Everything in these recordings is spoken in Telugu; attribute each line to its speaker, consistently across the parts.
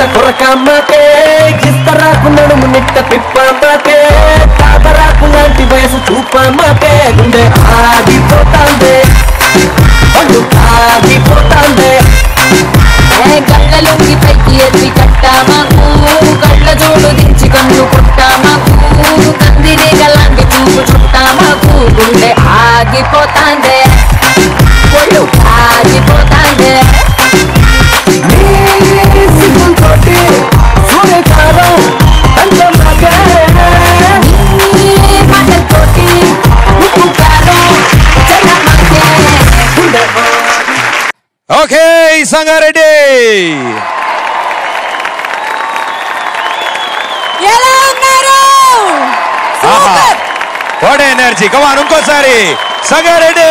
Speaker 1: మాట కొరకమ్మాకే ఇస్తరాకు నడుము నిట్ట పిప్పమ్మాకే తాతరాకు లాంటి వయసు చూపమ్మాకే గుండె ఆగిపోతాందే పండు ఆగిపోతాందే
Speaker 2: కళ్ళలోకి పైకి ఎత్తి కట్టామాకు కళ్ళ జోడు దించి కన్ను కొట్టామాకు కందిరేగ లాంటి చూపు చుట్టామాకు గుండె ఆగిపోతాందే ఒళ్ళు ఆగిపోతాందే
Speaker 3: ఓకే సంగారెడ్డి
Speaker 2: ఎలా ఉన్నారు?
Speaker 3: వాట్ ఎనర్జీ కమాన్ ఇంకోసారి సంగారెడ్డి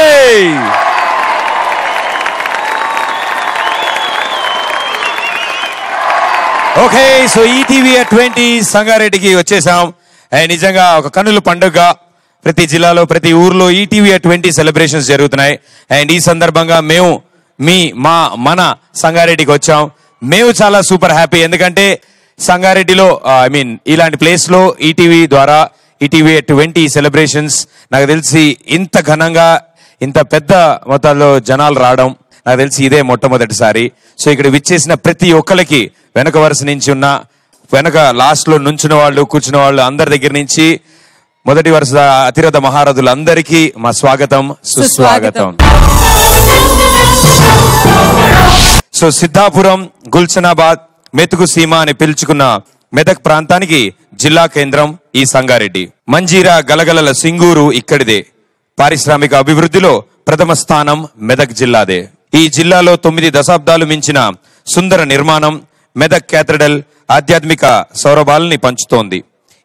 Speaker 3: ఓకే సో ఈటీవీ 20 సంగారెడ్డికి వచ్చేసాం అండ్ నిజంగా ఒక కన్నుల పండుగ ప్రతి జిల్లాలో ప్రతి ఊర్లో ఈటీవీ 20 సెలబ్రేషన్స్ జరుగుతున్నాయి అండ్ ఈ సందర్భంగా మేము మన సంగారెడ్డికి వచ్చాం మేము చాలా సూపర్ హ్యాపీ ఎందుకంటే సంగారెడ్డిలో ఐ మీన్ ఇలాంటి ప్లేస్ లో ఈటీవీ ద్వారా ఈటీవీ 20 సెలబ్రేషన్స్ నాకు తెలిసి ఇంత ఘనంగా ఇంత పెద్ద మొత్తాల్లో జనాలు రావడం నాకు తెలిసి ఇదే మొట్టమొదటిసారి సో ఇక్కడ విచ్చేసిన ప్రతి ఒక్కరికి వెనక వరుస నుంచి ఉన్న వెనక లాస్ట్ లో నుంచున్న వాళ్ళు కూర్చున్న వాళ్ళు అందరి దగ్గర నుంచి మొదటి వరుస అతిరథ మహారథులందరికీ మా స్వాగతం సుస్వాగతం సో సిద్ధాపురం గుల్షనాబాద్ మెతుకు సీమ అని పిలుచుకున్న మెదక్ ప్రాంతానికి జిల్లా కేంద్రం ఈ సంగారెడ్డి మంజీరా గలగలల సింగూరు ఇక్కడిదే పారిశ్రామిక అభివృద్ధిలో ప్రథమ స్థానం మెదక్ జిల్లాదే ఈ జిల్లాలో 9 దశాబ్దాలు మించిన సుందర నిర్మాణం మెదక్ క్యాథడ్రల్ ఆధ్యాత్మిక సౌరభాలని పంచుతోంది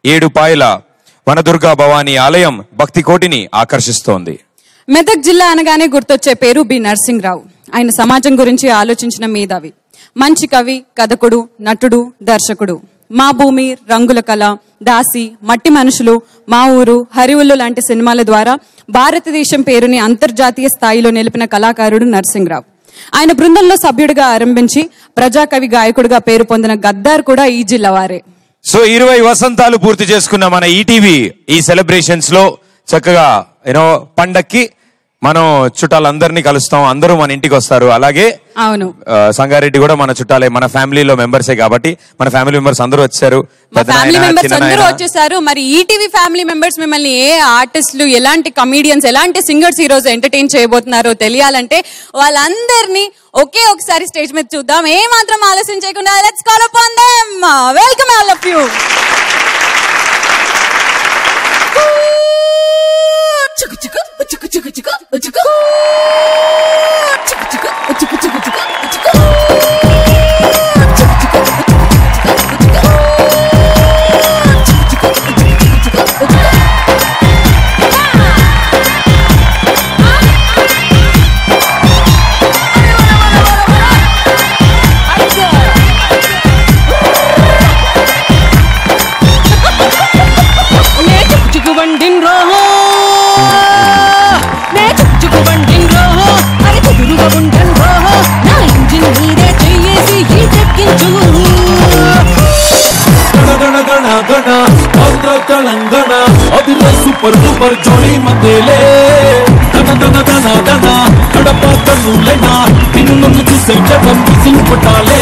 Speaker 3: 7 పాయల వనదుర్గా భవానీ ఆలయం భక్తి కోటిని ఆకర్షిస్తోంది
Speaker 4: మెదక్ జిల్లా అనగానే గుర్తొచ్చే పేరు బి నరసింహరావు ఆయన సమాజం గురించి ఆలోచించిన మేధావి మంచి కవి కథకుడు నటుడు దర్శకుడు మా భూమి రంగుల కళ దాసి మట్టి మనుషులు మా ఊరు హరివుల్లు లాంటి సినిమాల ద్వారా భారతదేశం పేరుని అంతర్జాతీయ స్థాయిలో నిలిపిన కళాకారుడు నరసింహరావు ఆయన బృందంలో సభ్యుడిగా ఆరంభించి ప్రజాకవి గాయకుడిగా పేరు పొందిన గద్దార్ కూడా ఈ జిల్లా వారే
Speaker 3: సో 20 వసంతాలు పూర్తి చేసుకున్న మన ఈటీవీ ఈ సెలబ్రేషన్స్ లో చక్కగా పండక్కి మనం చుట్టాలందరినీ కలుస్తాం అందరూ మన ఇంటికి వస్తారు అలాగే
Speaker 4: అవును
Speaker 3: సంగారెడ్డి కూడా మన చుట్టాలే మన ఫ్యామిలీలో మెంబర్సే కాబట్టి మన ఫ్యామిలీ మెంబర్స్ అందరూ వచ్చారు
Speaker 4: వచ్చేసారు మరి ఈటీవీ ఫ్యామిలీ మెంబర్స్ మిమ్మల్ని ఏ ఆర్టిస్టులు ఎలాంటి కమీడియన్స్ ఎలాంటి సింగర్స్ ఈ రోజు ఎంటర్టైన్ చేయబోతున్నారో తెలియాలంటే వాళ్ళందరినీ ఒకే ఒకసారి స్టేజ్ మీద చూద్దాం ఏ మాత్రం ఆలస్యం చేయకుండా let's call upon them welcome all of you చికు చికు చికు చికు చికు చికు చికు చికు చికు చికు చికు
Speaker 1: తెలంగాణ అదిరే సూపర్ సూపర్ జోడి మధ్యలే కడప కన్నులైనా నిన్ను నన్ను చూసే జగం విసిగిపట్టాలే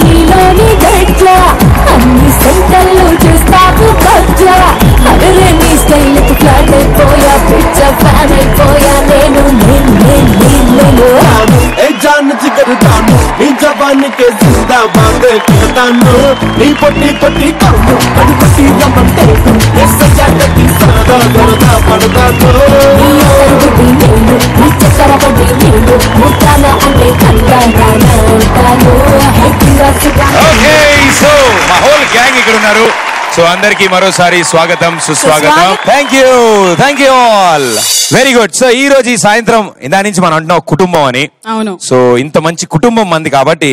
Speaker 1: నీలోని గట్ల అన్ని సెంటర్లు చూస్తావు గట్ల అదరే నీ స్టైల్ కి ఫ్లాట్ అయిపోయా పిచ్చ ఫ్యాన్ అయిపోయా నేను ఏ జాన్ జిగర్ తాను నీ జవానికి జిందాబాద్ కడతాను నీ పొట్టి పొట్టి కన్ను అది పట్టి రమ్మంటే ఎస్సజాటకి సరదా దొరదా పడతాను నీ చక్కర పడి నేను ముట్టాల అంటే కంటాను
Speaker 3: ఓకే సో మా హోల్ గ్యాంగ్ ఇక్కడ ఉన్నారు సో అందరికి మరోసారి స్వాగతం సుస్వాగతం thank you all very good so ఈ రోజు ఈ సాయంత్రం ఇందా నుంచి మనం అంటున్నాం కుటుంబం అని
Speaker 4: అవును
Speaker 3: సో ఇంత మంచి కుటుంబం మంది కాబట్టి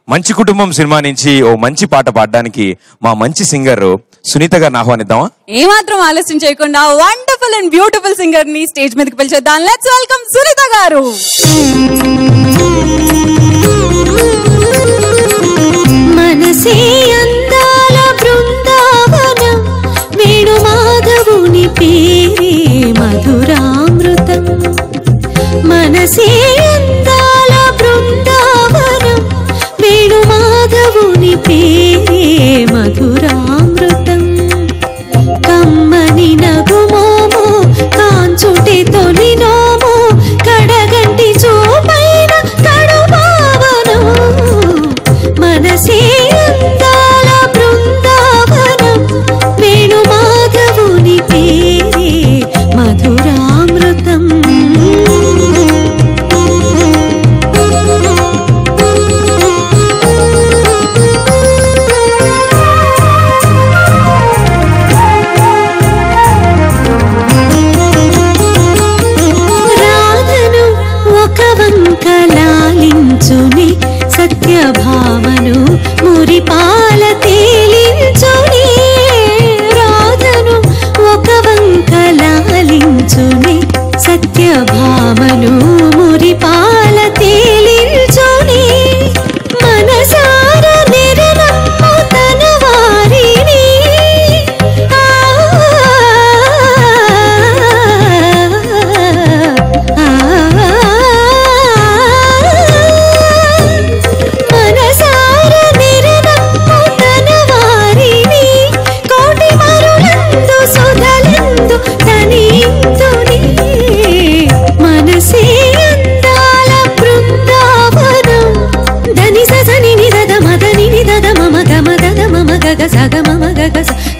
Speaker 3: మంచి కుటుంబం సినిమా నుంచి ఓ మంచి పాట పాడడానికి మా మంచి సింగర్ సునీత గారిని ఆహ్వానిద్దామా
Speaker 4: ఏమాత్రం ఆలస్యం చేయకుండా వండర్ఫుల్ అండ్ బ్యూటిఫుల్ సింగర్ ని స్టేజ్ మీదకి పిలిచేద్దాం లెట్స్ వెల్కమ్ సునీత గారు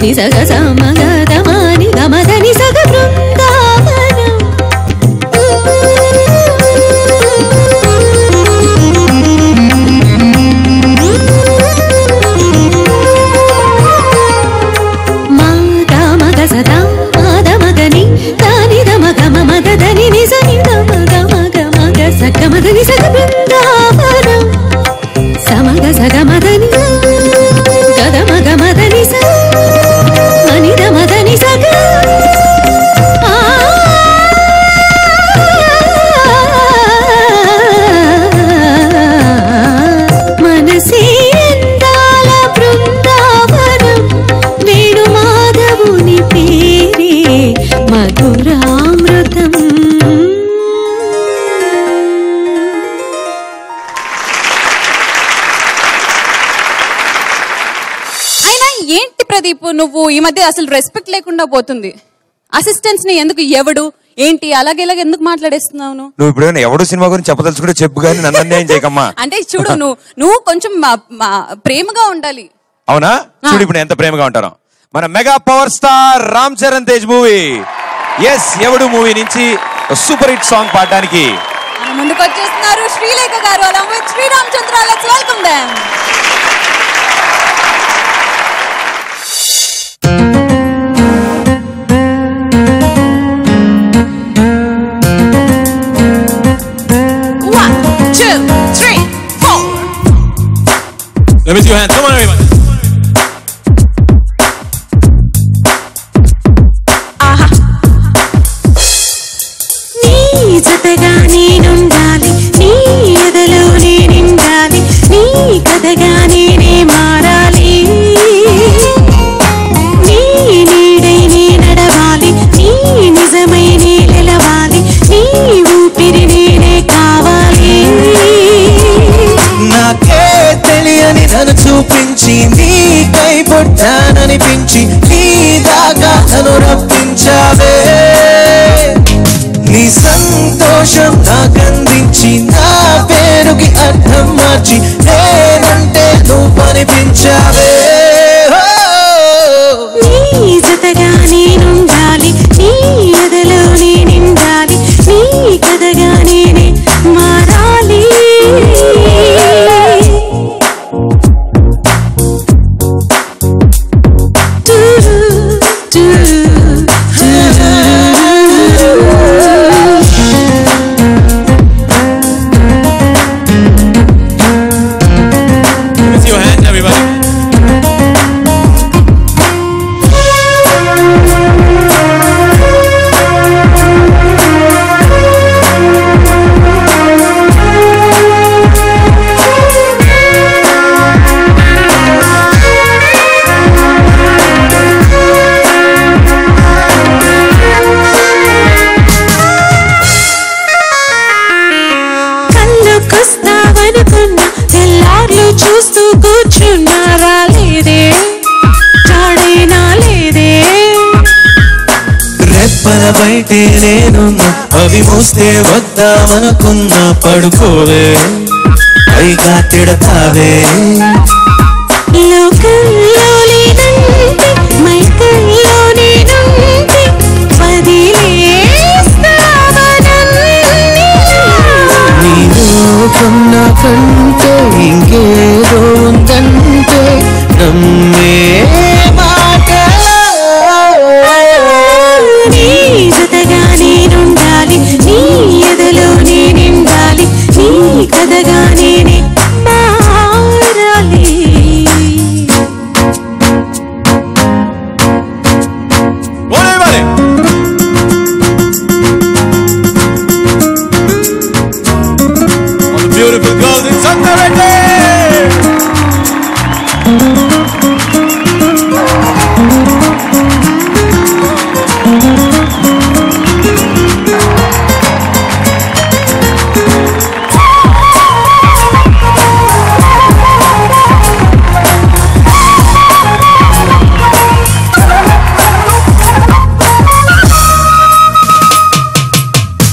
Speaker 2: నిసగ సమగదమాని గమదని సగ బృందావనం మాగా మగ సదా మాద మగని దాని దమ గమ మద దని నిజని దమ గమ గమ సగ మదని సగ బృందావనం సమగ సగ మదని గద మగ మదని స మనిద మదని సగ మనసే అందాల బృందావనం వేణు మాధవుని పేరే మధురామృతం.
Speaker 4: ఏంటి ప్రదీప్, నువ్వు ఈ మధ్య అసలు రెస్పెక్ట్ లేకుండా పోతుంది. అసిస్టెంట్స్ ని ఎందుకు ఎవడు ఏంటి అలాగే ఎందుకు మాట్లాడేస్తున్నావు?
Speaker 3: నువ్వు ఇప్పుడు ఎవడు సినిమా గురించి చెప్పదలుచుకుంటే చెప్పు, కానీ నన్ను అన్యాయం చేయకమ్మా.
Speaker 4: అంటే చూడు, నువ్వు కొంచెం ప్రేమగా ఉండాలి.
Speaker 3: అవునా? చూడు ఇప్పుడు ఎంత ప్రేమగా ఉంటారు. మన mega power star Ram Charan Tej movie ఎస్ ఎవడు మూవీ నుంచి సూపర్ హిట్ సాంగ్ పాడడానికి
Speaker 4: ముందుకు వచ్చేస్తున్నారు శ్రీలేఖ గారు along with Sriramachandra. Let's welcome them.
Speaker 3: Let me see your hands. Come on, everybody.
Speaker 2: నీ జతగా నేనుండాలి, నీ ఎదలో నేనిండాలి, నీ కథగా నేనే మారాలి, నీ నీడై నే నడవాలి, నీ నిజమై నే నిలవాలి, నీ ఊపిరి నేనే కావాలి.
Speaker 1: నాకే తెలియని నన్ను చూపించి నీకై పుట్టాననిపించి నీ దాకా నన్ను రప్పించావే. నీ సంతోషం నాకందించి నా పేరుకి అర్థం మార్చి నేనంటే నువ్వు అనిపించావే.
Speaker 2: నీ జతగా నేనుండాలి, నీ ఎదలో నేనిండాలి, నీ కథగా నేనే మారాలి.
Speaker 3: Let me see your hands, everybody.
Speaker 2: కళ్ళకొస్తావనుకున్నా తెల్లార్లు చూస్తూ కూర్చున్నా రాలేదే, చాడైనా లేదే.
Speaker 1: రెప్పల బయటే నేనున్నా అవి మూస్తే వద్దామనుకున్నా పడుకోవే పైగా తిడతావే.
Speaker 2: లోకంలో లేనంటే మైకల్లో నేనుంటే వదిలేస్తావనన్నీ.
Speaker 1: నీ లోకం నాకంటే ఇంకేదో ఉందంటే నమ్మే మాట.
Speaker 2: నీ జతగా నేనుండాలి, నీ ఎదలో నేనిండాలి, నీ కథగా నేనే మారాలి.
Speaker 3: What everybody? All the beautiful girls in Sangareddy.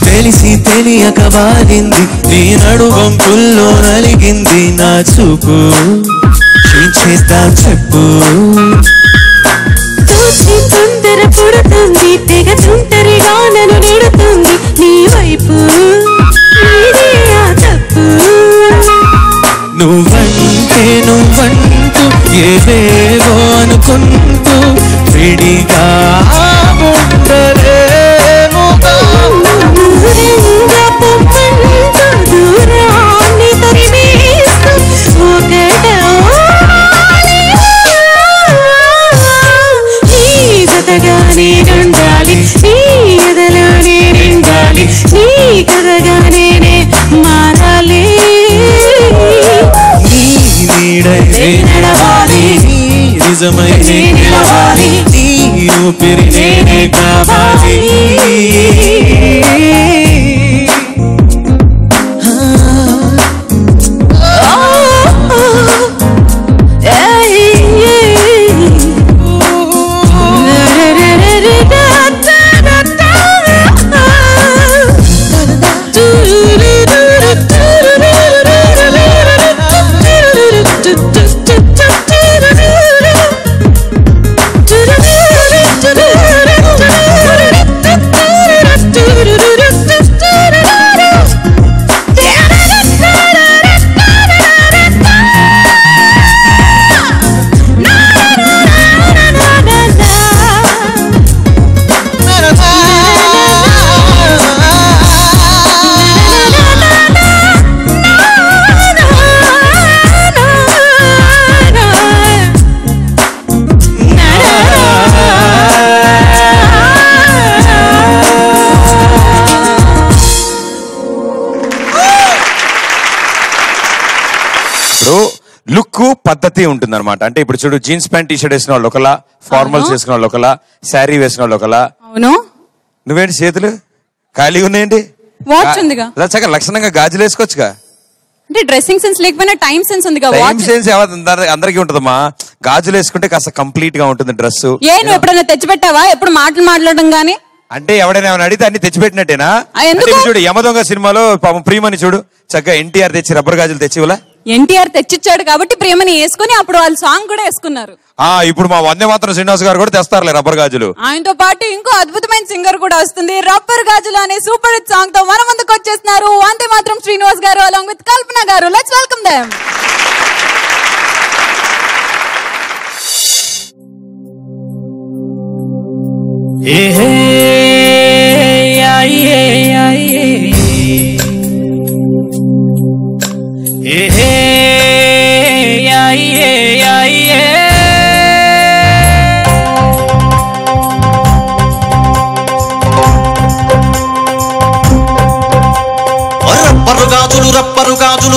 Speaker 1: తెలిసి తెలియక వాలింది నీ నడువంపుల్లో నలిగింది నా చూపు. క్షీణించే చేద్దాం చెప్పు
Speaker 2: తోచి తొందర పుడుతుంది తెగ తుంటరిగా నన్ను నెడుతుంది నీ వైపు నీదే ఆ తప్పు
Speaker 1: నువ్వంటూ ఏదేవో అనుకుంటూ విడిగా ఉండలేనుగా
Speaker 2: దూరంగా పొమ్మంటూ దూరాన్ని తరిమేస్తూ ఒకటవ్వాలి. నీ జతగా నేనుండాలి నీ ఎదలో నేనుండాలి నీ కథగా నేనే మారాలి
Speaker 1: నీడై నడవాలి నీ నిజమై నిలవాలి నీ ఊపిరి నేనే కావాలి
Speaker 3: లుక్ పద్ధతి ఉంటుంది అనమాట. అంటే ఇప్పుడు చూడు, జీన్స్ ప్యాంట్ టీ షర్ట్ వేసిన వాళ్ళు ఒకలా, ఫార్మల్స్ వేసిన వాళ్ళు ఒకలా, శారీ వేసిన వాళ్ళు ఒకలా.
Speaker 4: అవును,
Speaker 3: నువ్వేంటి చేతులు ఖాళీగా ఉన్నాయండి?
Speaker 4: వాచ్ ఉందిగా,
Speaker 3: చక్కగా లక్షణంగా గాజులు వేసుకోవచ్చుగా.
Speaker 4: అంటే డ్రెస్సింగ్ సెన్స్ లేకపోయినా టైం సెన్స్ ఉందిగా.
Speaker 3: టైం సెన్స్ అందరికి ఉంటదమ్మా. గాజులు వేసుకుంటే కాస్త కంప్లీట్ గా ఉంటుంది డ్రెస్.
Speaker 4: ఏ నువ్వు ఎప్పుడైనా తెచ్చిపెట్టావా? ఎప్పుడు మాటలు మాట్లాడడం గానీ?
Speaker 3: అంటే ఎవడైనా ఏమైనా అడిగితే అన్ని తెచ్చిపెట్టినట్టేనా? చూడు, యమదొంగ సినిమాలో పాపం ప్రియమని చూడు, చక్కగా ఎన్టీఆర్ తెచ్చి రబ్బర్ గాజులు తెచ్చివలా.
Speaker 4: ఎన్టీఆర్ తెచ్చిచ్చాడు కాబట్టి ప్రియమని వేసుకుని అప్పుడు వాళ్ళు సాంగ్ కూడా వేసుకున్నారు.
Speaker 3: ఇప్పుడు మా వందే మాత్రం శ్రీనివాస్ గారు కూడా తెస్తారులే రబ్బర్ గాజులు.
Speaker 4: ఆయనతో పాటు ఇంకో అద్భుతమైన సింగర్ కూడా వస్తుంది. రబ్బర్ గాజులు అనే సూపర్ హిట్ సాంగ్ తో మన ముందుకు వచ్చేస్తున్నారు వందే మాత్రం శ్రీనివాస్ గారు అలాంగ్ విత్ కల్పన గారు. Let's welcome them.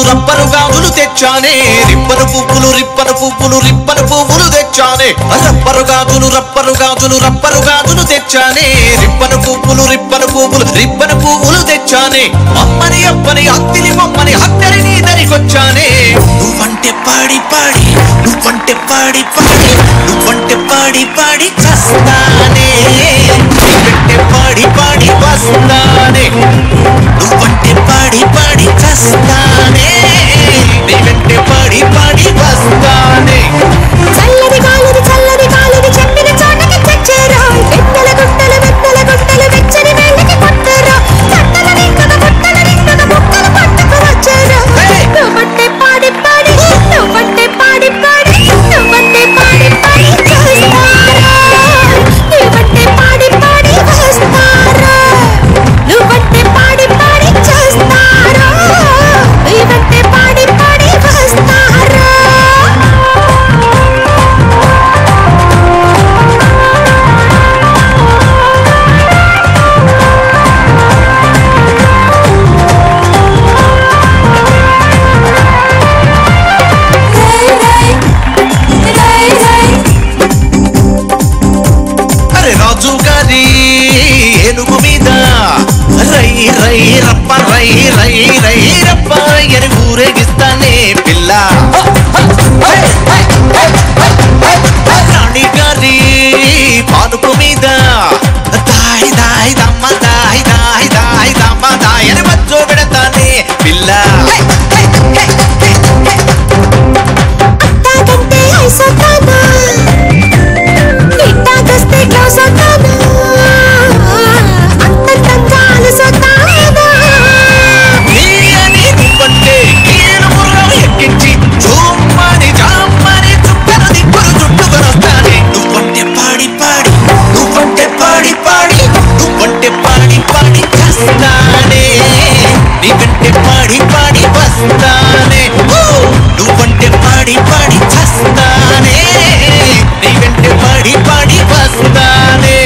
Speaker 1: రబ్బరు గాజులు తెచ్చానే, రిబ్బను పువ్వులు తెచ్చానే. రబ్బరు గాజులు తెచ్చానే, రిబ్బను పువ్వులు తెచ్చానే. అమ్మని అప్పని అత్తిని బొమ్మని హత్తరి నీ దరికొచ్చానే. నువ్వంటే పాడి చస్తానే, పెట్టే పాడి వస్తానే. నువ్వంటే పాడి చస్తానే, నీ వెంటే పాడి వస్తానే.
Speaker 2: చల్లని గాలిని చెప్పిన చోటకి తెచ్చారా, వెన్నెల గుట్టలు వెచ్చని వేళ్ళకి కొట్టారా, కట్టల నిండుగా ముక్కలు పట్టుకు వచ్చారా. నువ్వంటే పాడి నువ్వంటే పాడి నువ్వంటే పాడి చేస్తారా, నువ్వంటే పాడి వస్తారా, నువ్వంటే పాడి చేస్తారా, నువ్వంటే పాడి వస్తారా. ఐస్ అవుతానా ఇట్టాకొస్తే క్లోజ్ అవుతానా అంతంతంగా అలసవుతానా
Speaker 5: నీయని నువ్వంటే కీలు ముర్రం ఎక్కించి చూమ్మని జామ్మని చుట్టను దిక్కులు చుట్టుకొనొస్తానే నువ్వంటే పాడి పాడి నువ్వంటే పాడి పాడి నువ్వంటే పాడి పాడి చేస్తానే నీ వెంటే పాడి పాడి వస్తానే నువ్వంటే పాడి పాడి చేస్తానే నీ వెంటే పాడి పాడి వస్తానే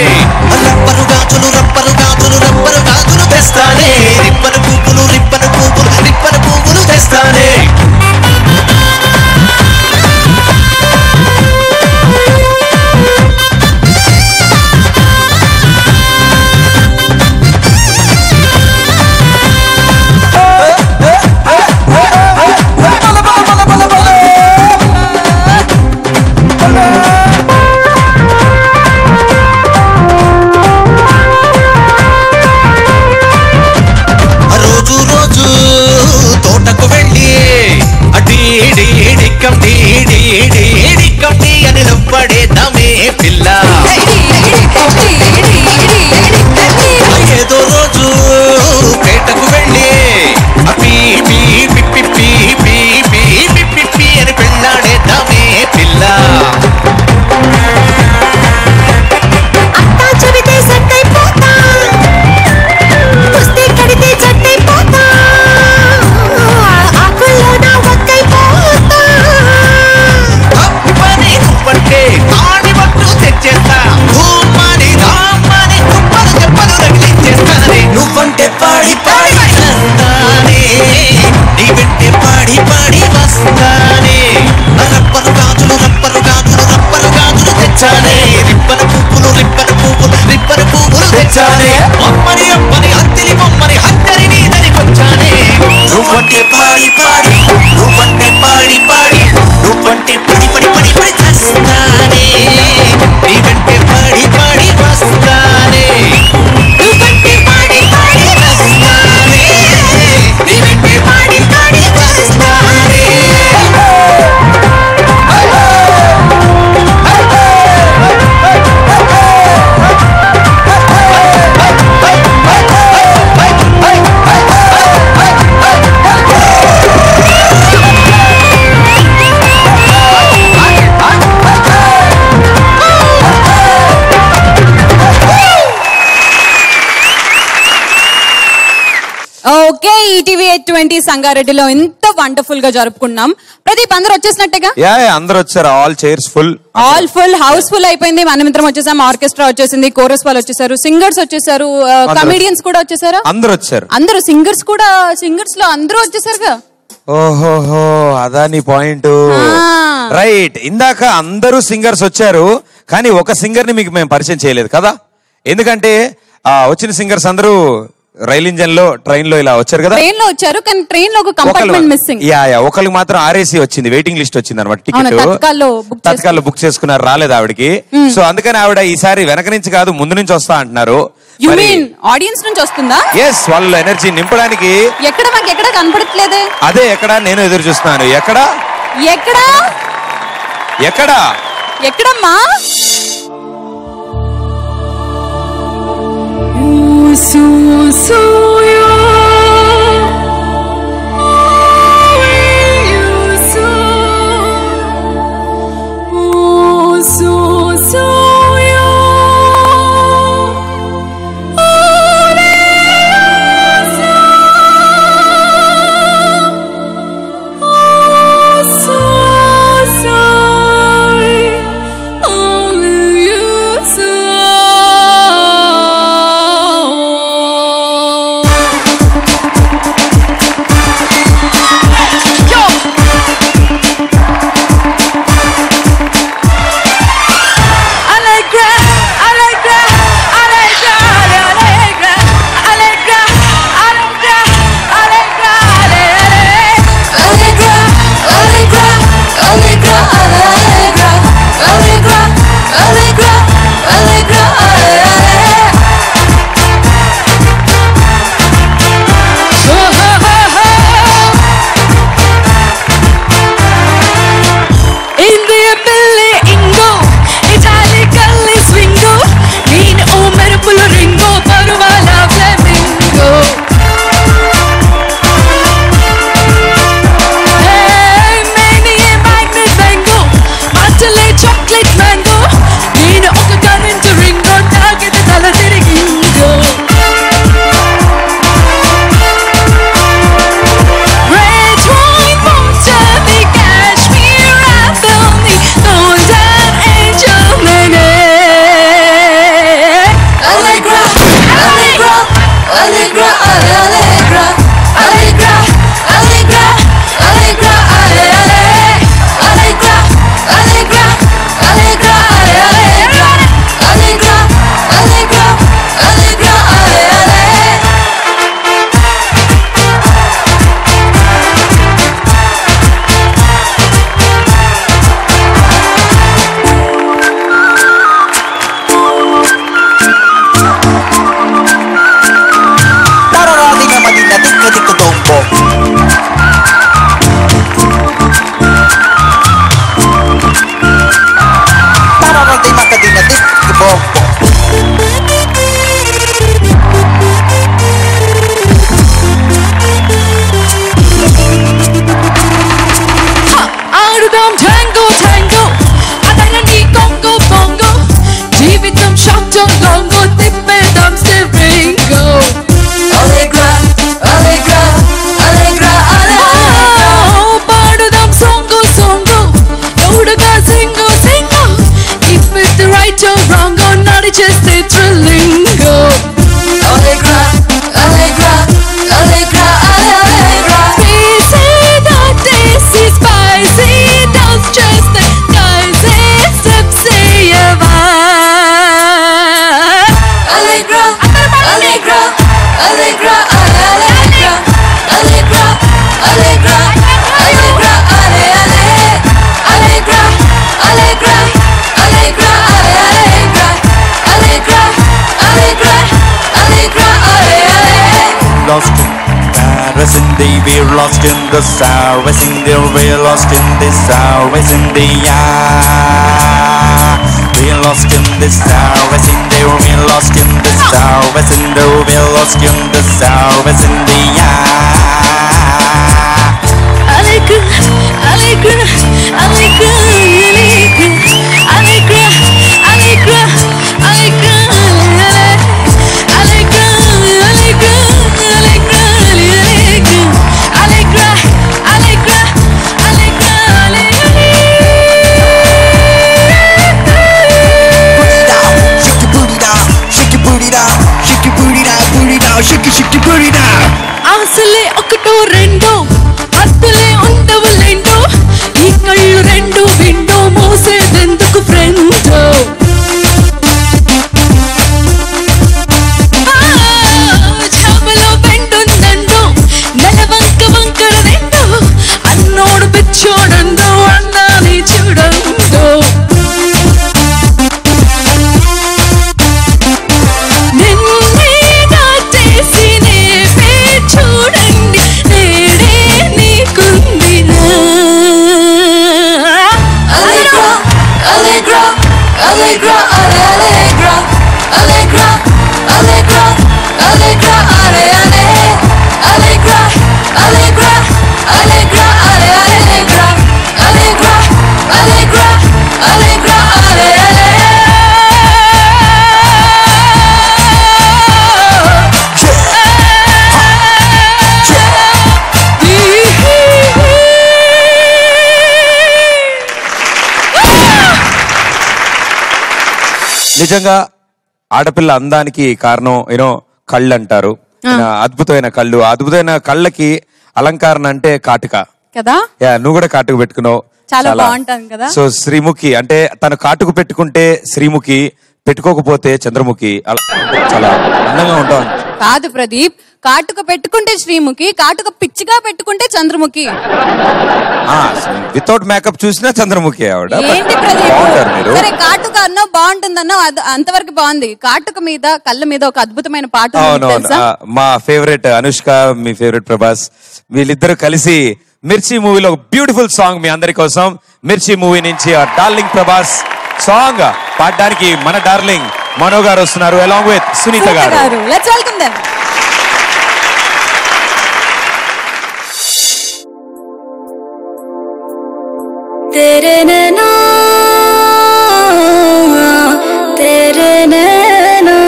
Speaker 5: రబ్బరు గాజులు రబ్బరు గాజులు రబ్బరు గాజులు తెస్తానే రిబ్బను పువ్వులు రిబ్బను పువ్వులు రిబ్బను పువ్వులు తెస్తానే రోజు రోజు తోటకు వెళ్ళి అడికం అని నవ్వడేద్దామే పిల్ల ఏదో రోజు పేటకు వెళ్ళి పీ పీ పిప్పి పీ పీ పీ పిప్పి అని పెళ్ళాడేద్దామే పిల్ల
Speaker 2: అట్టా చెబితే సట్టైపోతా కుస్తీ కడితే జట్టైపోతా ఆకుల్లో నా ఒక్కైపోతా
Speaker 5: అప్పని నువ్వంటే ఆడి పట్టు తెచ్చేస్తా భూమని రామ్మని తుప్పలు చెప్పలు రగిలించేస్తానే నువ్వంటే పాడి పాడి వస్తానే నీ వెంటే పాడి పాడి వస్తానే రబ్బరు గాజులు రబ్బరు గాజులు రబ్బరు గాజులు తెచ్చానే రిబ్బను పువ్వులు రిబ్బను పువ్వులు రిబ్బను పువ్వులు తెచ్చానే అమ్మని అమ్మని హత్తిని బొమ్మని హత్తరి నీదనికొచ్చానే నువ్వంటే పాడి పాడి నువ్వంటే పాడి పాడి నువ్వంటే పడి పడి పడి పడి చేస్తానే నీ వెంటే పాడి పాడి వస్తానే నువ్వంటే పాడి పాడి వస్తానే నీ వెంటే పాడి పాడి వస్తానే
Speaker 4: ఓకే ఈటీవీ 20 సంగారెడ్డిలో ఎంత వండర్ఫుల్ గా జరుపుకున్నాం. ప్రదీప్ అందరూ వచ్చేసినట్టుగా?
Speaker 3: యా అందరూ వచ్చారు. All chairs full,
Speaker 4: all full, house full అయిపోయింది. మనమిద్దరం వచ్చేసాం, ఆర్కెస్ట్రా వచ్చేసింది, కోరస్ వాళ్ళు వచ్చేసారు, సింగర్స్ వచ్చేసారు, కమెడియన్స్ కూడా వచ్చేసారా?
Speaker 3: అందరూ వచ్చారు.
Speaker 4: అందరూ సింగర్స్ కూడా, సింగర్స్ లో అందరూ వచ్చేసారుగా.
Speaker 3: ఓహోహో అదా నీ పాయింట్. రైట్, ఇందాక అందరూ సింగర్స్ వచ్చారు కానీ ఒక సింగర్ ని మీకు మేము పరిచయం చేయలేదు కదా. ఎందుకంటే వచ్చిన సింగర్స్ అందరూ రైల్ ఇంజన్ లో, ట్రైన్ లో ఇలా వచ్చారు కదా.
Speaker 4: ట్రైన్ లో వచ్చారు కానీ ట్రైన్ లో ఒక కంపార్ట్మెంట్ మిస్సింగ్.
Speaker 3: ఒకరికి మాత్రం ఆర్ఏసీ వచ్చింది, వెయిటింగ్ లిస్ట్ వచ్చింది అనమాట. టికెట్ తత్కాల్లో బుక్ చేసుకున్నారు, రాలేదు ఆవిడకి. సో అందుకని ఆవిడ ఈసారి వెనక నుంచి కాదు ముందు నుంచి వస్తా అంటున్నారు.
Speaker 4: ఆడియన్స్ నుంచి వస్తుందా?
Speaker 3: ఎస్, వాళ్ళ ఎనర్జీ నింపడానికి.
Speaker 4: ఎక్కడ మాకు ఎక్కడ కనపడట్లేదే.
Speaker 3: అదే ఎక్కడ నేను ఎదురు చూస్తున్నాను. ఎక్కడ
Speaker 4: ఎక్కడ
Speaker 3: ఎక్కడ
Speaker 4: ఎక్కడమ్మా?
Speaker 2: or wrong, go తిప్పేద్దాం steering go. Allegra, Allegra, Allegra, Allegra. పాడుదాం songo songo, తోడుగా సింగో సింగో. If it's right or wrong, go నడిచేస్తే thrilling go. Allegra, Allegra, Allegra, Allegra. Easy, not easy, spicy, don't stress the guys. Steps చేయవా. Allegra, Allegra, Allegra, Allegra, Allegra, Allegra, Allegra, Allegra, Allegra, Allegra, Allegra, Allegra, Allegra, Allegra, Allegra.
Speaker 5: Lost in Paris in the we're lost in the South in the we're lost in the South in the we're lost in the South in the we're lost in the South in the we're lost in the South in the
Speaker 2: Allegra, Allegra, Allegra, Allegra, Allegra, Allegra, Allegra, Allegra, Allegra, Allegra, Allegra, Allegra,
Speaker 5: Shake your booty down, shake your booty down, shake your booty down, booty down, shake your booty down.
Speaker 2: ఆశలే ఒకటో రెండో అద్దులే ఉండవు లెండో ఈ కళ్ళు రెండు విండో మోసేదెందుకు ఫ్రెండో చాపలో పెండుందండో నెలవంక వంకర రెండో అన్నోడు పిచ్చోడండో అన్నాని చూడండో నిన్నే దాటేసి నేపే చూడండి నేడే నీకుంది Allegra, Allegra, Allegra, Allegra, Allegra, Allegra, Allegra, Allegra, Allegra, Allegra, Allegra, Allegra, Allegra, Allegra,
Speaker 3: నిజంగా ఆడపిల్ల అందానికి కారణం యూనో కళ్ళు అంటారు. అద్భుతమైన కళ్ళు, అద్భుతమైన కళ్ళకి అలంకరణ అంటే కాటుక
Speaker 4: కదా.
Speaker 3: నువ్వు కూడా కాటుకు పెట్టుకున్నావు,
Speaker 4: చాలా బాగుంటాను కదా.
Speaker 3: సో శ్రీముఖి అంటే తను కాటుకు పెట్టుకుంటే శ్రీముఖి, పెట్టుకోకపోతే చంద్రముఖి, చాలా అందంగా ఉంటావు.
Speaker 4: కాదు ప్రదీప్, కాటుక పెట్టుకుంటే శ్రీముఖి, కాటుక పిచ్చిగా పెట్టుకుంటే చంద్రముఖి.
Speaker 3: వితౌట్ మేకప్ చూసినా చంద్రముఖి ఆవిడ.
Speaker 4: ఏంటి ప్రదీప్,
Speaker 3: బాగుంటారు మీరు.
Speaker 4: సరే కాటుక అన్నో బాగుంటుందన్నో అంతవరకు బాగుంది. కాటుక మీద కళ్ళ మీద ఒక అద్భుతమైన పాట ఉంది,
Speaker 3: అవునవును.
Speaker 4: తెలుసా?
Speaker 3: మా ఫేవరెట్ అనుష్క, మీ ఫేవరెట్ ప్రభాస్, వీళ్ళిద్దరు కలిసి మిర్చి మూవీలో ఒక బ్యూటిఫుల్ సాంగ్ మీ అందరి కోసం. మిర్చి మూవీ నుంచి ఆ డార్లింగ్ ప్రభాస్ సాంగ్ పాడడానికి మన డార్లింగ్ మనో గారు వస్తున్నారు అలాంగ్ విత్ సునీత గారు.
Speaker 4: Let's welcome them.
Speaker 2: तेरे नैना तेरे नैना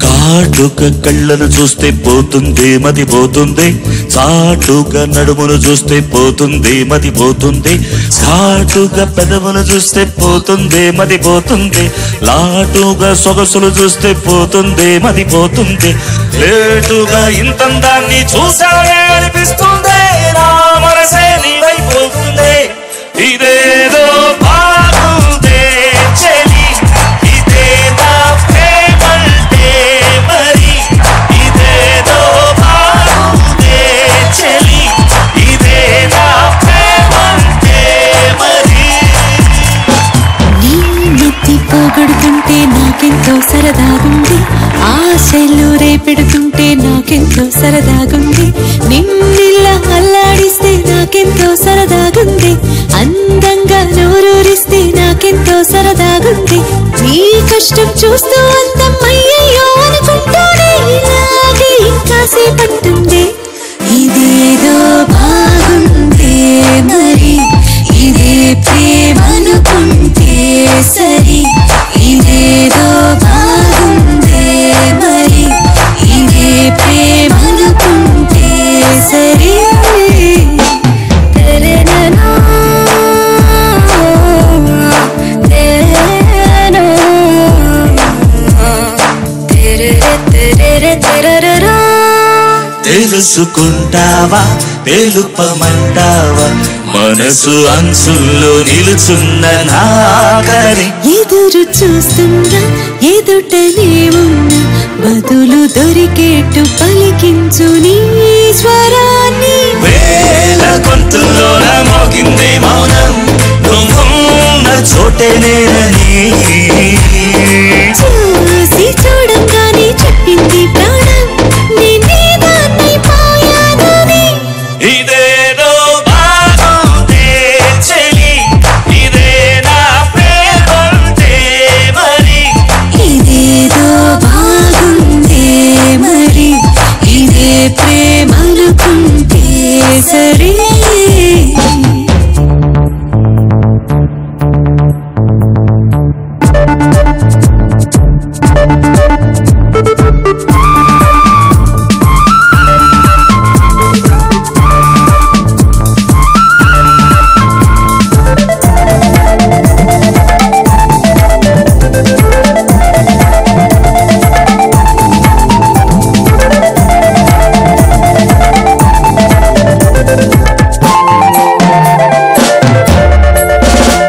Speaker 6: కాటుక కళ్ళను చూస్తే పోతుంది మతి పోతుంది, చాటుగా నడుమును చూస్తే పోతుంది మతి పోతుంది, చాటుగా పెదవులు చూస్తే పోతుంది మతి పోతుంది, లాటుగా సొగసులు చూస్తే పోతుంది మతి పోతుంది, లేటుగా ఇంతందాన్ని చూసావే అనిపిస్తుంది, నా మనసే నీవైపోతుంది, ఇదేదో బాగుందే చెలి, ఇదే నా ప్రేమంటే మరి, ఇదేదో బాగుందే చెలి, ఇదే నా ప్రేమంటే మరి.
Speaker 2: నీ నెత్తి పోగొడుతుంటే నాకెంతో సరదాగుంది, ఆశలు రేపెడుతుంటే నాకెంతో సరదాగుంది, నిన్నిలా అల్లాడిస్తే నాకెంతో సరదాగుంది, అందంగా నోరూరిస్తే నాకెంతో సరదాగుంది, నీ కష్టం చూస్తూ అందం అయ్యయ్యో అనుకుంటూనే ఇలాగే ఇంకాసేపట్టుంది,
Speaker 6: తెలుసుకుంటావా తెలుపమంటావా మనసు అంచుల్లో నిలుచున్న నాకని
Speaker 2: ఎదురు చూస్తున్నా ఎదుటనే ఉన్నా బదులు దొరికేట్టు పలికించు నీ స్వరాన్ని
Speaker 6: వేల గొంతుల్లోన మోగిందే మౌనం నువ్వున్న చోటే నేనని
Speaker 2: చూసి చూడంగానే చెప్పింది ప్రాణం నేనే దాన్నైపోయానని
Speaker 6: ఇదేదో బాగుందే చెలి ఇదే నా ప్రేమంటే మరి
Speaker 2: ఇదేదో బాగుందే మరి ఇదే ప్రేమనుకుంటే సరే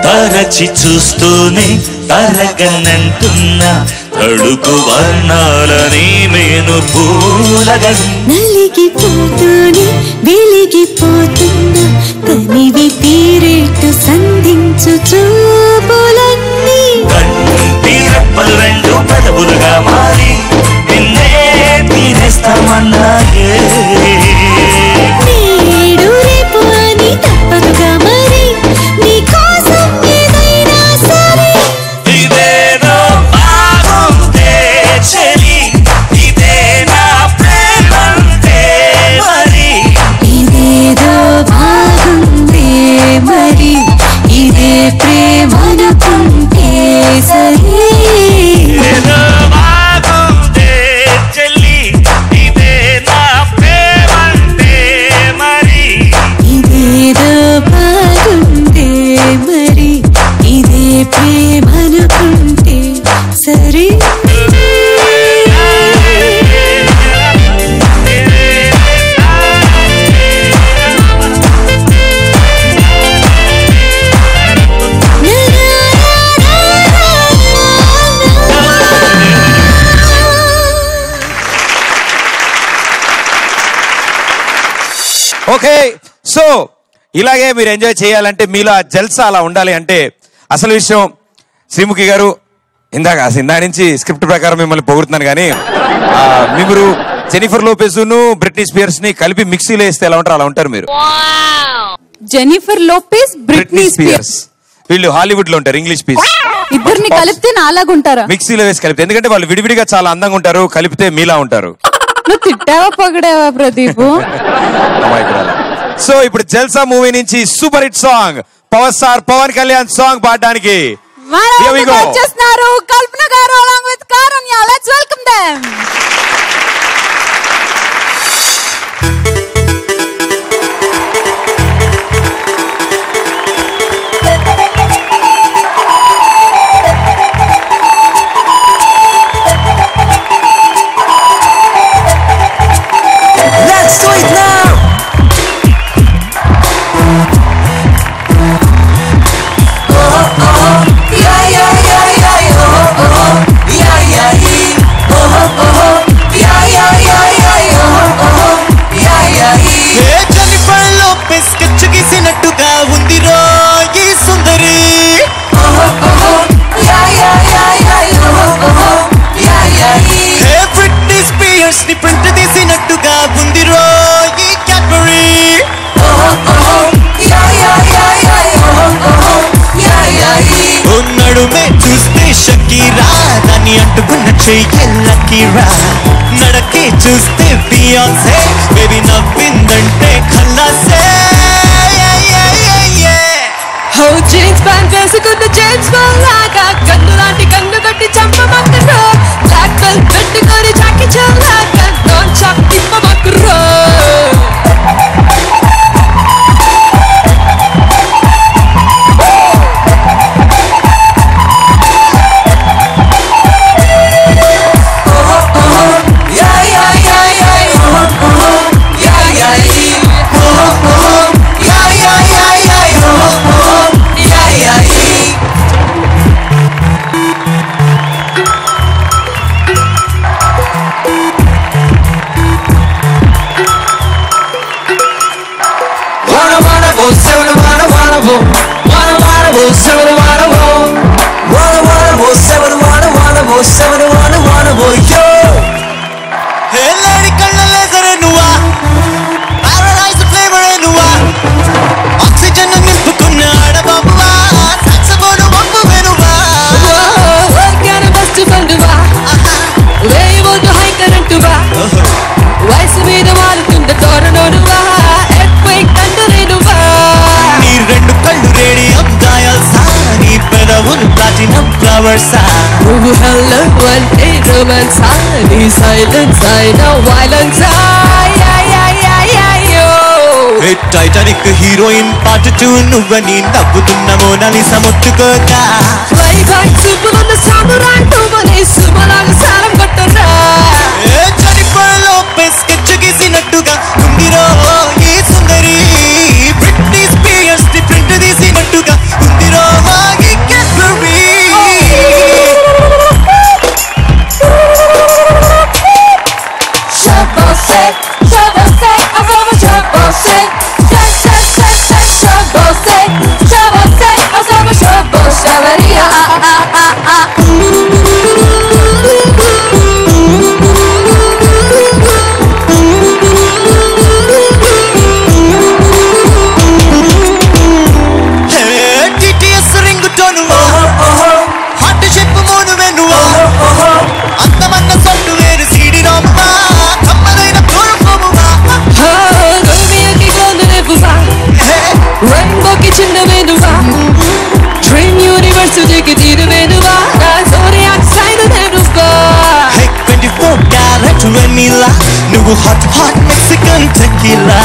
Speaker 6: తరచి చూస్తూనే తరగనంటున్నా అడుగు వర్ణాలని మేను పూలగా
Speaker 2: నలిగిపోతూనే వెలిగిపోతున్నా తనివి తీరేట్టు సంధించు చూపులన్నీ
Speaker 6: కంటి రెప్పలు రెండు పెదవులుగా మారి నిన్నే తీరేస్తామన్నాయే
Speaker 2: నేడు రేపు అని తప్పదుగా మరి నీ కోసం ఏదైనా సరే
Speaker 6: ఇదేదో బాగుందే చెలి ఇదే నా ప్రేమంటే మరి
Speaker 2: ఇదేదో బాగుందే మరి ఇదే ప్రేమనుకుంటే సరే
Speaker 6: ఇదేదో బాగుందే చెల్లి ఇదే నా ప్రేమంటే మరి
Speaker 2: ఇదేదో బాగుందే మరి ఇదే ప్రేమనుకుంటే సరే
Speaker 3: ఓకే సో ఇలాగే మీరు ఎంజాయ్ చేయాలంటే మీలో ఆ జల్సా అలా ఉండాలి అంటే అసలు విషయం శ్రీముఖి గారు ఇందాక నుంచి స్క్రిప్ట్ ప్రకారం మిమ్మల్ని పొగుడుతున్నాను కానీ మీరు జెనిఫర్ లోపెజ్ను బ్రిట్నీ స్పియర్స్ ని కలిపి మిక్సీలో వేస్తే ఎలా ఉంటారు అలా ఉంటారు మీరు
Speaker 4: జెనిఫర్ లోపెజ్ బ్రిట్నీ స్పియర్స్
Speaker 3: వీళ్ళు హాలీవుడ్ లో ఉంటారు ఇంగ్లీష్ పీస్
Speaker 4: ఇద్దరిని కలిపితే నాలాగుంటారా
Speaker 3: మిక్సీలో వేసి కలిపితే ఎందుకంటే వాళ్ళు విడివిడిగా చాలా అందంగా ఉంటారు కలిపితే మీలా ఉంటారు
Speaker 4: నువ్వు తిట్టావా పొగడావా ప్రదీప్
Speaker 3: సో ఇప్పుడు జల్సా మూవీ నుంచి super hit song power star Pawan Kalyan song పాడడానికి Here we go.
Speaker 4: వచ్చేస్తున్నారు Kalpana garu along with Karunya. Let's welcome them.
Speaker 5: Let's do it now. Jennifer Lopez sketch గీసినట్టుగా ఉందిరో ఈ సుందరి బ్రిట్నీ స్పియర్స్ ని ప్రింట్ తీసినట్టుగా ఉందిరో ఈ క్యాడ్బరీ నడుమే చూస్తే షకీరా దాన్ని అంటుకున్న చెయ్యల్లకీరా నడకే చూస్తే బియాన్సే బేబీ నవ్విందంటే ఖల్లాసే
Speaker 2: జీన్స్ ప్యాంట్ వేసుకున్న జేమ్స్ బాండ్ లాగా కన్ను లాంటి కన్ను కట్టి చంపమక్కరో బ్లాక్ బెల్ట్ పెట్టుకొని జాకీ చాన్ లాగా నాన్ చాప్ తిప్పమక్కరో
Speaker 5: yeah. versa.
Speaker 7: నువ్వు hello అంటే romance నీ silence అయినా violence
Speaker 5: టైటానిక్ హీరోయిన్ పార్ట్ 2 నువ్వని నవ్వుతున్న మోనాలిసా ముట్టుకోగా
Speaker 7: చూపులున్న సామురాయ్ నువ్వని సుమలాగా సారం కొట్టరా
Speaker 5: జెనిఫర్ లోపెస్ స్కెచ్ గీసినట్టుగా ఉందిరో ఈ సుందరి బ్రిట్నీ స్పియర్స్ ని ప్రింట్ తీసినట్టుగా ఉందిరో ఈ క్యాడ్బరీ నువ్వు hot hot Mexican tequila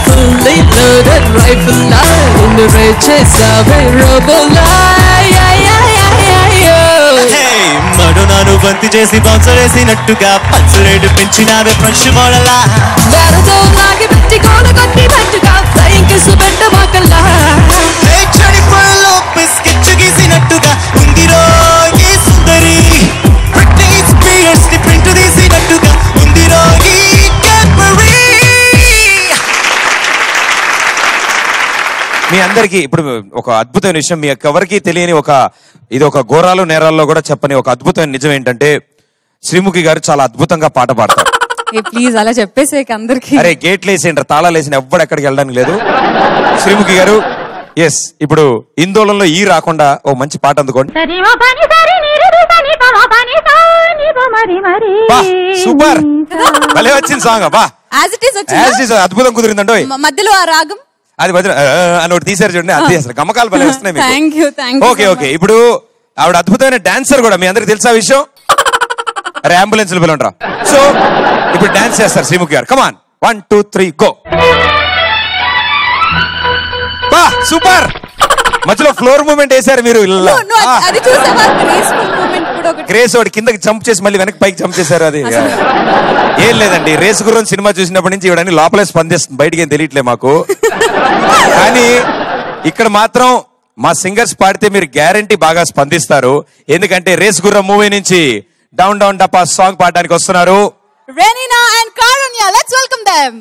Speaker 7: fully loaded rifle నిన్ను రేట్ చేసావే రోబోలా
Speaker 5: మడోనాను బంతి చేసి బౌన్సర్ వేసినట్టుగా పల్స్ రేటు పెంచినావే ఫ్రెంచ్ మోడలా
Speaker 7: దారతో లాగి పెట్టి గోడ కొట్టినట్టుగా ఫ్లయింగ్ కిస్ పెట్టవాకల్లా
Speaker 5: జెనిఫర్ లోపెస్ స్కెచ్ గీసినట్టుగా ఉందిరో ఈ సుందరి బ్రిట్నీ స్పియర్స్ ని ప్రింట్ తీసినట్టుగా ఉందిరో ఈ క్యాడ్బరీ.
Speaker 3: మీ అందరికి ఇప్పుడు ఒక అద్భుతమైన విషయం మీ ఎవరికి తెలియని ఇది ఒక ఘోరాలు నేరాల్లో కూడా చెప్పని ఒక అద్భుతమైన నిజం ఏంటంటే శ్రీముఖి గారు చాలా అద్భుతంగా పాట పాడతారు.
Speaker 4: ప్లీజ్ అలా చెప్పేసే అందరికి.
Speaker 3: అరే గేట్లు వేసేయండి, తాళాలు వేసిన ఎవ్వడు ఎక్కడికి వెళ్ళడానికి లేదు. శ్రీముఖి గారు ఎస్ ఇప్పుడు ఇందోళంలో ఈ రాకుండా ఓ మంచి పాట అందుకోండి. సూపర్, భలే వచ్చింది సాంగ్. బా
Speaker 4: యాజ్ ఇట్ ఈస్
Speaker 3: అద్భుతం కుదిరిందండి.
Speaker 4: మధ్యలో ఆ రాగం
Speaker 3: అది అని ఒకటి తీసారు చూడండి, అది అసలు గమ్మకాలు భలే వస్తున్నాయి.
Speaker 4: Thank you.
Speaker 3: ఓకే ఓకే, ఇప్పుడు ఆవిడ అద్భుతమైన డాన్సర్ కూడా, మీ అందరికి తెలుసా విషయం? అరే అంబులెన్స్ పిలవండి. సో ఇప్పుడు డాన్స్ చేస్తారు శ్రీముఖి గారు. కమాన్ 1 2 3 గో. బా సూపర్, మధ్యలో ఫ్లోర్ మూమెంట్ వేసారు మీరు. గ్రేస్ వాడి కిందకి జంప్ చేసి మళ్ళీ వెనక్కి పైకి జంప్ చేశారు. అది ఏం లేదండి, రేసు గుర్రం సినిమా చూసినప్పటి నుంచి ఇవన్నీ లోపలే స్పందిస్తుంది, బయటికి ఏం తెలియట్లే మాకు. కానీ ఇక్కడ మాత్రం మా సింగర్స్ పాడితే మీరు గ్యారంటీ బాగా స్పందిస్తారు. ఎందుకంటే రేస్ గుర్రం మూవీ నుంచి డౌన్ డౌన్ డప్పా సాంగ్ పాడడానికి వస్తున్నారు
Speaker 4: Renina and Karunya. Let's welcome them.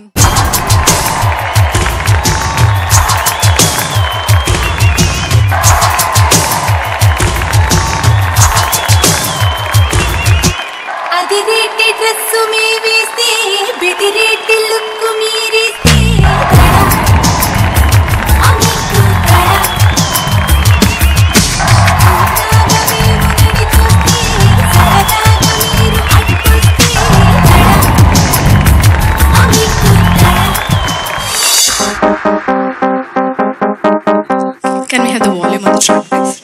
Speaker 2: అదిరేటి డ్రెస్సు మీ వేస్తే బెదిరేటి లుక్కు మీరేస్తే
Speaker 7: Can we have the volume on the track, please?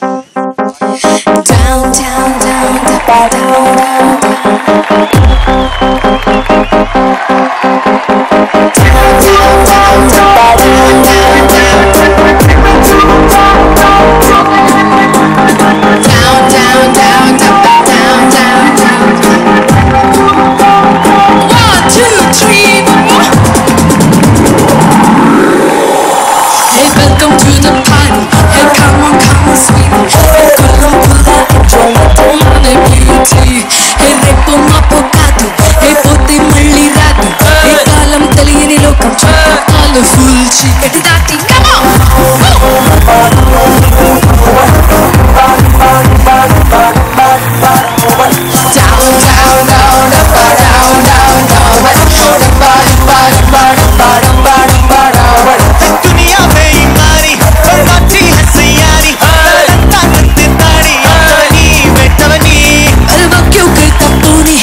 Speaker 2: down down down down down
Speaker 7: full chikati dati, come on!
Speaker 5: दुनिया बेईमानी और नाची हंसियानी लंका नृत्य ताड़ी अपनी बेटवनी
Speaker 7: अरे वो क्यों करता तूने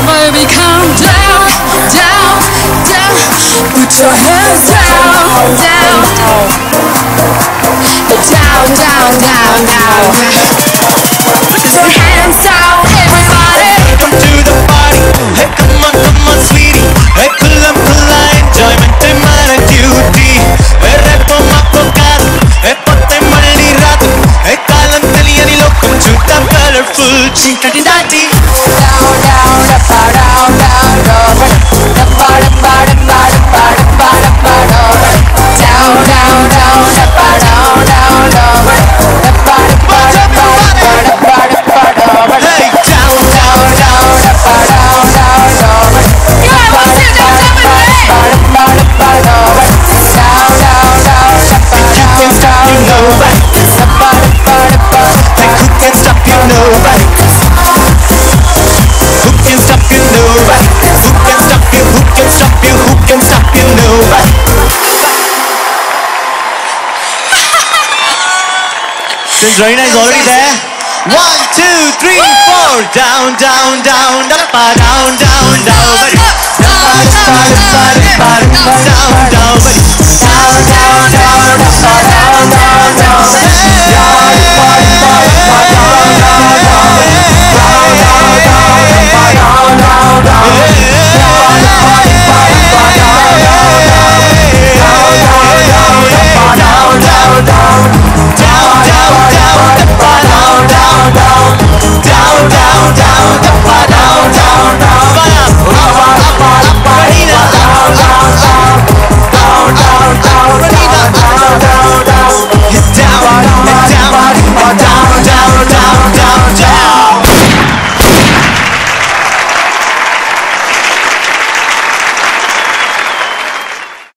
Speaker 7: Baby, calm down, down, down. Put your hands down, down, down, down, down, down. Put your hands down, everybody.
Speaker 5: Welcome to the party. Hey, come on, sweetie. Hey, pulla, enjoyment మన duty. Hey, రేపు మాపు కాదు. Hey, పొత్తే మళ్ళీ రాదు. Hey, కాలం తెలియని లోకం చూద్దాం కలర్ఫుల్ చీకటి దాటి.
Speaker 7: Down, down, down, down, down,
Speaker 5: Since Raina is already there, 1, 2, 3, 4, down, down, down, down, down, down, down, down,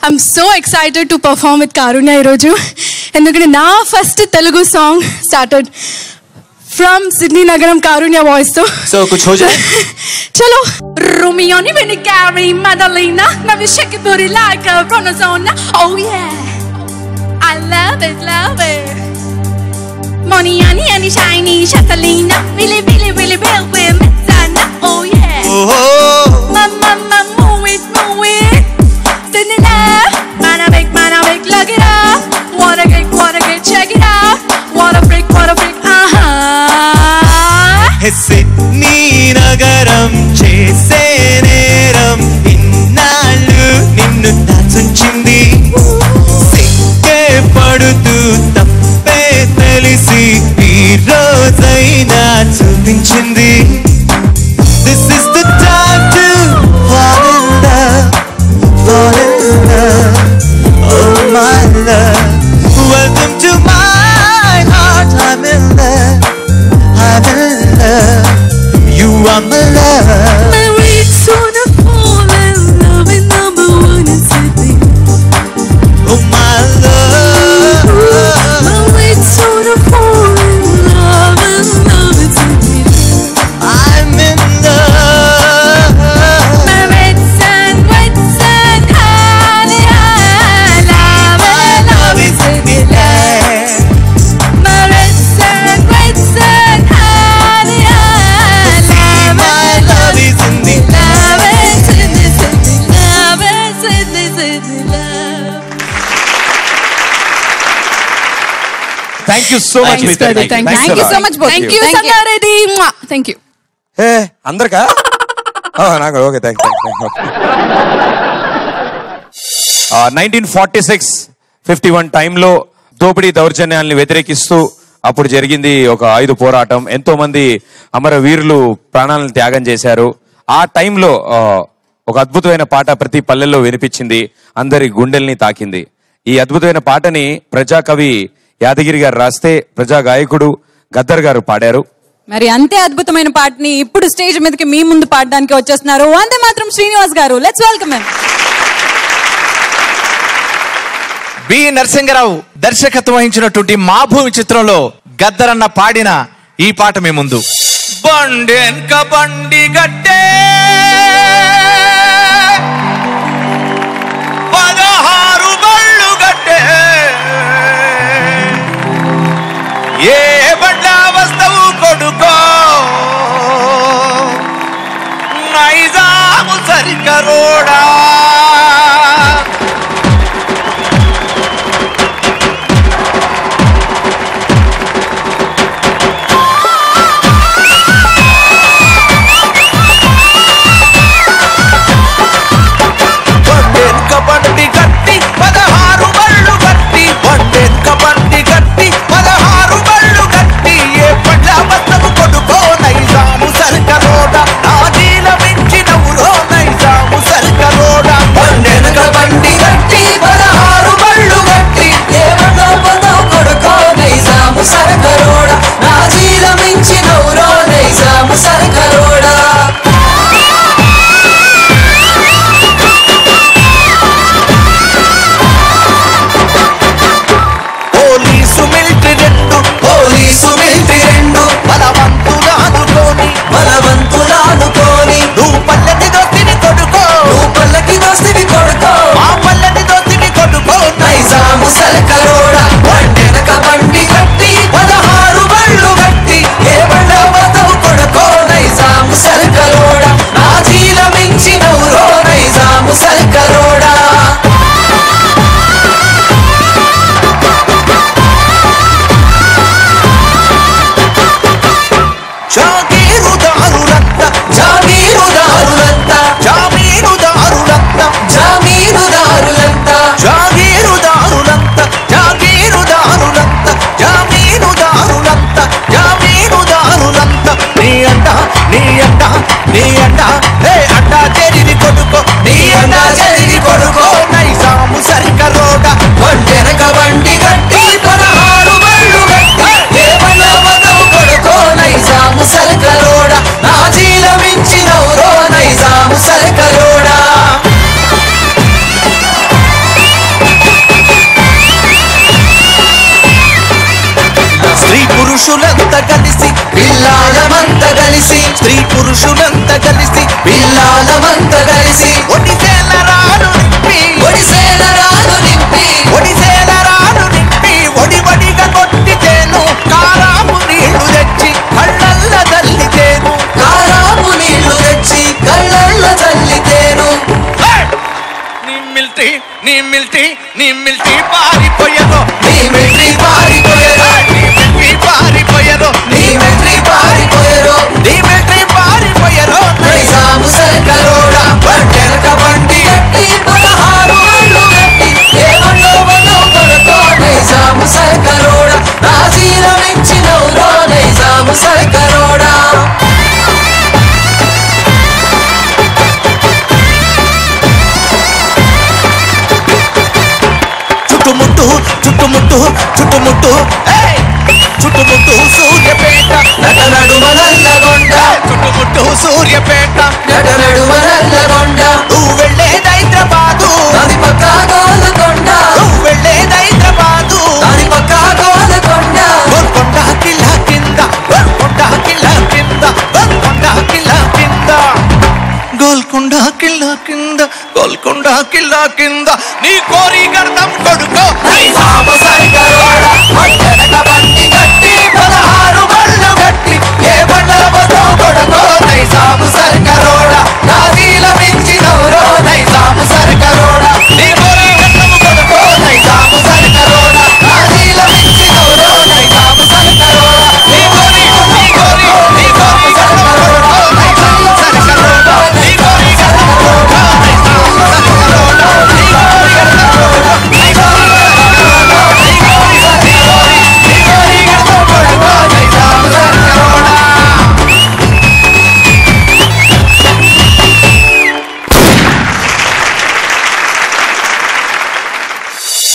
Speaker 8: I'm so excited to perform with Karunya Iroju. ఎందుకంటే నా first Telugu song started from Sydney నగరం కారుణ్య వాయిస్ తో.
Speaker 5: So kuch ho jaye.
Speaker 8: చలో Romeo ni when you carry Madalena, now you shake your booty like a Ronazona. Oh yeah, I love it. Money and shiny Catalina, really real with Mezzana. Oh yeah,
Speaker 5: Oh,
Speaker 8: mama move it. Send it up, man I make, look it up. Wanna get, check it out. Wanna freak,
Speaker 5: Sydney నగరం చేసే నేరం ఇన్నాళ్ళు నిన్ను దాచుంచింది. సిగ్గే పడుతూ తప్పే తెలిసి ఈ రోజైనా చూపించింది. This is the time to fall in love. Oh my love, welcome to my heart. I'm in love. You are my love.
Speaker 8: My weeks wanna fall in love with number one in Sydney.
Speaker 5: Oh my love.
Speaker 8: My weeks wanna fall in love in Sydney.
Speaker 5: I'm in love.
Speaker 8: My red sun, honey, love is in the land. My red sun, honey,
Speaker 5: My love is in the
Speaker 8: love is in the city, love is in the city, love.
Speaker 3: Thank you so much,
Speaker 8: Thanks,
Speaker 3: Mita.
Speaker 8: brother. Thank you so much, both. Thank you, Sangareddy. Thank you.
Speaker 3: ఏ అందరికా నాకు ఓకే థ్యాంక్ 1946-51 టైంలో దోపిడీ దౌర్జన్యాల్ని వ్యతిరేకిస్తూ అప్పుడు జరిగింది ఒక ఆయుధ పోరాటం. ఎంతో మంది అమరవీరులు ప్రాణాలను త్యాగం చేశారు. ఆ టైంలో ఒక అద్భుతమైన పాట ప్రతి పల్లెల్లో వినిపించింది, అందరి గుండెల్ని తాకింది. ఈ అద్భుతమైన పాటని ప్రజాకవి యాదగిరి గారు రాస్తే ప్రజా గాయకుడు గద్దర్ గారు పాడారు.
Speaker 4: మరి అంతే అద్భుతమైన పాటని ఇప్పుడు స్టేజ్ మీదకి మీ ముందు పాడడానికి వచ్చేస్తున్నారు వందే మాత్రం శ్రీనివాస్ గారు. Let's welcome him.
Speaker 9: B Narasinga Rao దర్శకత్వం వహించినటువంటి మా భూమి చిత్రంలో
Speaker 5: గద్దరన్న పాడిన ఈ పాట మీ ముందు. బండెన్క బండి గట్టే 16 బళ్ళు గట్టే ఏ బండ వస్తవు కొడుకో నైజాము సరికరోడా బండి గట్టి 16 బళ్ళు గట్టి బండెన్క బండి గట్టి 16 బళ్ళు గట్టి ఏ బండ వస్తవు కొడుకో నైజాము సరికరోడ నాదీల మించినవురో నైజాము సరికరోడ బండెన్క బండి గట్టి 16 బళ్ళు గట్టి ఏ బండ వస్తవు కొడుకో నైజాము సరికరోడ నాదీల మించినవురో నైజాము సరికరోడ. పోలీసు మిలిటరీ రెండు బలవంతులానుకోని నువ్వు పల్లెకి దోస్తిని కొడుకో మా పల్లెకి దోస్తిని కొడుకో నైజాము సరికరోడ బండెనక బండి గట్టి 16 బళ్ళు గట్టి ఏ బండ వస్తవు కొడుకో నైజాము సరికరోడ నాజీల మించినవురో నైజాము సరికరోడ. నీ అంట హే అడ్డా చెరిని కొడుకో నీ అండా చెరిని కొడుకో నైజాము సరికరోడ బండెనక బండి గట్టి 16 బళ్ళు గట్టి ఏ బండ వస్తవు కొడుకో నైజాము సరికరోడ నాజీల మించినవురో నైజాము సరికరోడ. స్త్రీ పురుషులంతా కలిసి పిల్లాలమంతా కలిసి స్త్రీ పురుషులంతా కలిసి పిల్లాలమంతా కలిసి ఒడిసేల రాను నింపి ఒడి ఒడిగా కొట్టితేను కారాము నీళ్లు తెచ్చి కళ్ళల్ల చల్లితేను నీ మిల్టీ పారిపోయదో నైజాము సరికరోడ బండెనక బండి గట్టి 16 బళ్ళు గట్టి ఏ బండ వస్తవు కొడుకో నైజాము సరికరోడ నాజీల మించినవురో నైజాము సరికరోడ. చుట్టుముట్టు సూర్యపేట నటనడుమ నల్లగొండ చుట్టుముట్టు సూర్యపేట నటనడుమ నల్లగొండ నువ్వు వెళ్ళేది హైదరాబాదు దాని పక్క గోల్కొండ నువ్వు వెళ్ళేది హైదరాబాదు దాని పక్క గోల్కొండ గోల్కొండ కిల్లా కింద గోల్కొండ కిల్లా కింద గోల్కొండ కిల్లా కింద గోల్కొండ కిల్లా కింద గోల్కొండ కిల్లా కింద నీ కోరి గర్దం కొడుకో నైజాము సరికరోడ